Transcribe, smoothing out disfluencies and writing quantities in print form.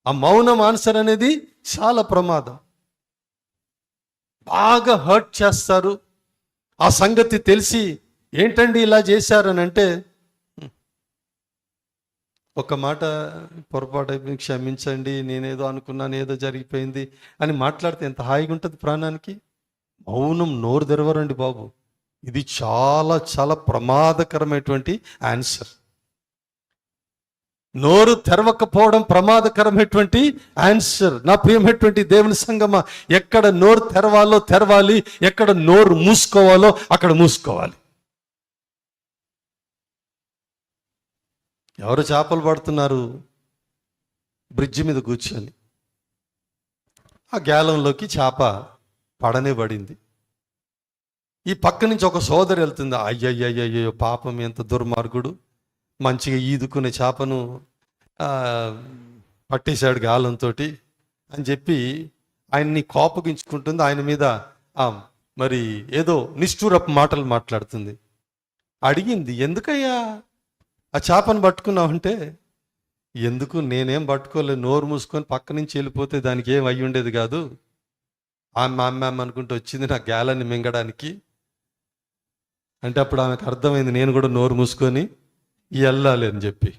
ఆ మౌనం ఆన్సర్ అనేది చాలా ప్రమాదం. బాగా హర్ట్ చేస్తారు. ఆ సంగతి తెలిసి ఏంటండి ఇలా చేశారని అంటే, ఒక మాట పొరపాటు క్షమించండి, నేనేదో అనుకున్నాను, ఏదో జరిగిపోయింది అని మాట్లాడితే ఎంత హాయిగా ఉంటుంది ప్రాణానికి. మౌనం, నోరు తెరవరండి బాబు. ఇది చాలా చాలా ప్రమాదకరమైనటువంటి ఆన్సర్. నోరు తెరవకపోవడం ప్రమాదకరమైనటువంటి ఆన్సర్. నా ప్రియమైనటువంటి దేవుని సంగమా, ఎక్కడ నోరు తెరవాలో తెరవాలి, ఎక్కడ నోరు మూసుకోవాలో అక్కడ మూసుకోవాలి. ఎవరు చేపలు పడుతున్నారు బ్రిడ్జి మీద కూర్చొని, ఆ గ్యాలంలోకి చేప పడనే పడింది. ఈ పక్క నుంచి ఒక సోదరి వెళ్తుంది. అయ్యయ్యయ్యో పాపం, ఎంత దుర్మార్గుడు, మంచిగా ఈదుకునే చేపను పట్టేశాడు గాలంతో అని చెప్పి ఆయన్ని కోపగించుకుంటుంది. ఆయన మీద మరి ఏదో నిష్ఠూరపు మాటలు మాట్లాడుతుంది. అడిగింది, ఎందుకయ్యా ఆ చేపను పట్టుకున్నావంటే, ఎందుకు, నేనేం పట్టుకోలేదు, నోరు మూసుకొని పక్క నుంచి వెళ్ళిపోతే దానికి ఏం అయ్యి ఉండేది కాదు, అమ్మ అనుకుంటూ వచ్చింది నా గ్యాలని మింగడానికి అంటే. అప్పుడు ఆమెకు అర్థమైంది, నేను కూడా నోరు మూసుకొని వెళ్ళాలి అని చెప్పి.